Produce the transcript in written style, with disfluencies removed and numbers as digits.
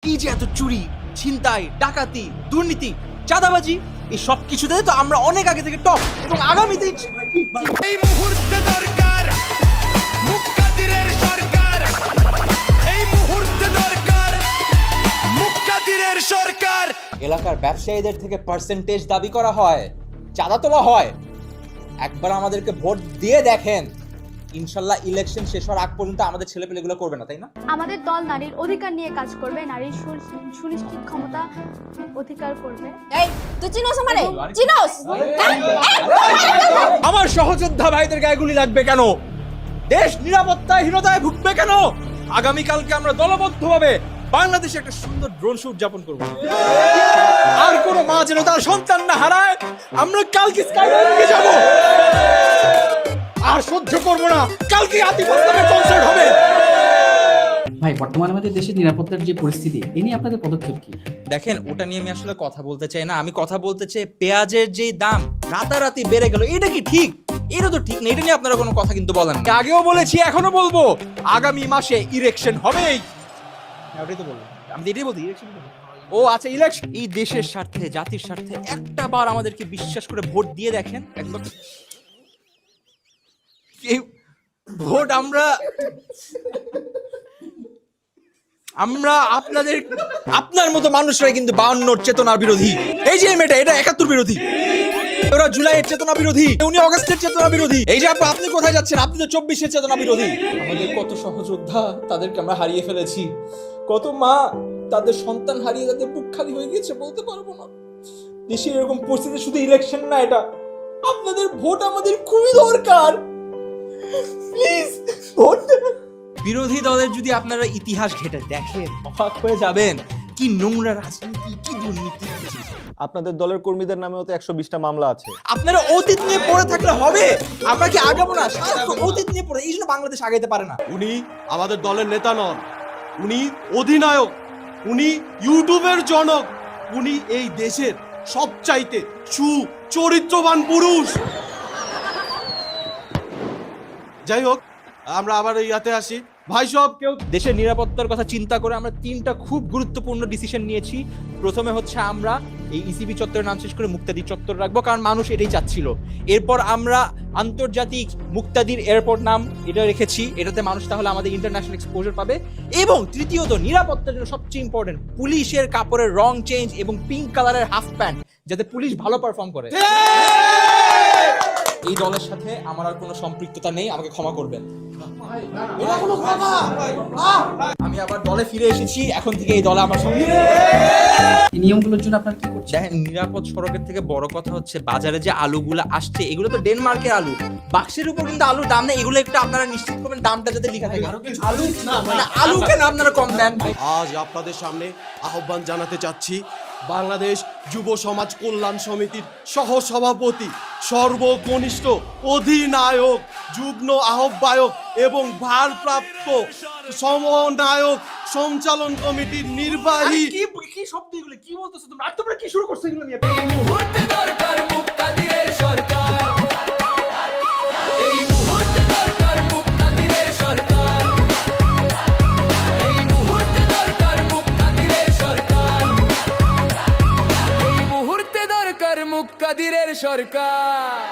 এই যে এত চুরি, ছিনতাই, ডাকাতি, দুর্নীতি, চাঁদাবাজি, এই সব কিছুতে তো আমরা অনেক আগে থেকে টপ, এবং আগামীতে এই মুহূর্তে দরকার মুক্তাদিরের সরকার, এই মুহূর্তে দরকার মুক্তাদিরের সরকার। এলাকার ব্যবসায়ীদের থেকে পার্সেন্টেজ দাবি করা হয়, চাঁদা তোলা হয়। একবার আমাদেরকে ভোট দিয়ে দেখেন, ইনশাল্লাহ ইলেকশন শেষ হওয়ার আগ পর্যন্ত আমাদের ছেলেপেলেগুলো করবে না, তাই না? আমাদের দল নারীর অধিকার নিয়ে কাজ করবে, নারীর সুনিশ্চিত ক্ষমতা অধিকার করবে। এই তুই চিনোস আমারে? চিনোস? আমার সহযোদ্ধা ভাইদের গায়ে গুলি লাগবে কেন? দেশ নিরাপত্তাহীনতায় ভুগবে কেন? আগামীকালকে আমরা দলবদ্ধভাবে বাংলাদেশে একটা সুন্দর ড্রোন শো উদযাপন করব। আর কোন মা যেন তার সন্তান না হারায়। আমরা কালকে স্কাইলাইনে যাব, আর সহ্য করব না। কালকে আতিফাস্তানের কনসার্ট হবে। ভাই, বর্তমানে আমাদের দেশের নিরাপত্তার যে পরিস্থিতি, এ নিয়ে আপনাদের পদক্ষেপ কি? দেখেন, ওটা নিয়ে আমি আসলে কথা বলতে চাই না। আমি কথা বলতে চাই পেঁয়াজের যে দাম রাতারাতি বেড়ে গেল, এটা কি ঠিক? এটা তো ঠিক না। এটা নিয়ে আপনারা কোনো কথা কিন্তু বলেন। আগেও বলেছি, এখনো বলবো, আগামী মাসে ইলেকশন হবেই। ওটাই তো বললাম, আমি এটাই বলছি, ইলেকশন। ও আচ্ছা, ইলেকশন। এই দেশের স্বার্থে, জাতির স্বার্থে একটা বার আমাদেরকে বিশ্বাস করে ভোট দিয়ে দেখেন। একবার এই ভোট আমরা আপনার মতো মানুষরাই কিন্তু 52 চেতনার বিরোধী। এই যে মেয়েটা, এটা 71 বিরোধী। ওরা জুলাইয়ের চেতনা বিরোধী, উনি অগস্টের চেতনা বিরোধী। এই যে আপনি কোথায় যাচ্ছেন? আপনি তো 24-এর চেতনা বিরোধী। আমাদের কত সহযোদ্ধা, তাদেরকে আমরা হারিয়ে ফেলেছি। কত মা তাদের সন্তান হারিয়ে তাদের বুক খালি হয়ে গিয়েছে, বলতে পারবো না। দেশের এরকম পরিস্থিতি শুধু ইলেকশন না, এটা আপনাদের ভোট আমাদের খুবই দরকার। প্লিজ ভোট দেবেন। বিরোধী দলের যদি আপনারা ইতিহাস ঘেটে দেখেন, অবাক হয়ে যাবেন। কি নোংরা রাজনীতি, কি দুর্নীতি। আপনাদের দলের কর্মীদের নামেও তো 120টা মামলা আছে। আপনারা অতীত নিয়ে পড়ে থাকলে হবে? আমরা কি আগাবো না? সারাক্ষণ অতীত নিয়ে পড়ে, এই জন্য বাংলাদেশ আগাইতে পারে না। উনি আমাদের দলের নেতা নন, উনি অধিনায়ক, উনি ইউটিউবের জনক, উনি এই দেশের সবচাইতে সুচরিত্রবান পুরুষ। যাই হোক, আমরা আবার ইয়াতে আসি। ভাই সব কেউ দেশের নিরাপত্তার কথা চিন্তা করে আমরা 3টা খুব গুরুত্বপূর্ণ ডিসিশন নিয়েছি। প্রথমে হচ্ছে আমরা এই ইসিবি চত্বরের নাম শেষ করে মুক্তাদির চত্বর রাখবো, কারণ মানুষ এটাই চাচ্ছিল। এরপর আমরা আন্তর্জাতিক মুক্তাদির এয়ারপোর্ট নাম এটা রেখেছি, এটাতে মানুষ তাহলে আমাদের ইন্টারন্যাশনাল এক্সপোজার পাবে। এবং তৃতীয়ত, নিরাপত্তার জন্য সবচেয়ে ইম্পর্টেন্ট, পুলিশের কাপড়ের রং চেঞ্জ এবং পিঙ্ক কালারের হাফ প্যান্ট, যাতে পুলিশ ভালো পারফর্ম করে। এই দলের সাথে আমার আর কোনো সম্পৃক্ততা নেই, আমাকে ক্ষমা করবেন। আমি আবার দলে ফিরে এসেছি, এখন থেকে এই দলে আমার সঙ্গে। এই নিয়মগুলোর জন্য আপনারা কি করছেন? দেখেন, নিরাপদ সড়কের থেকে বড় কথা হচ্ছে বাজারে যে আলুগুলো আসছে, এগুলো তো ডেনমার্কের আলু। বাক্সের উপর কিন্তু আলুর দাম নেই। এগুলো একটু আপনারা নিশ্চিত করবেন দামটা যাতে লেখা থাকে। আলু কেন আপনারা কম দেন? আজ আপনাদের সামনে আহ্বান জানাতে চাচ্ছি, বাংলাদেশ যুব সমাজ কল্যাণ সমিতির সহসভাপতি, সর্বকনিষ্ঠ অধিনায়ক, যুগ্ম আহ্বায়ক এবং ভারপ্রাপ্ত সমন্বয়ক সঞ্চালন কমিটির নির্বাহী। কি শব্দ এগুলো? কি বলতেছো তোমরা? আর তোমরা কি শুরু করছো এগুলো নিয়ে? এই মুহূর্তে দরকার মুক্তাদিরের সরকার, এই মুহূর্তে দরকার মুক্তাদিরের সরকার, এই মুহূর্তে দরকার মুক্তাদিরের সরকার, এই মুহূর্তে দরকার মুক্তাদিরের সরকার।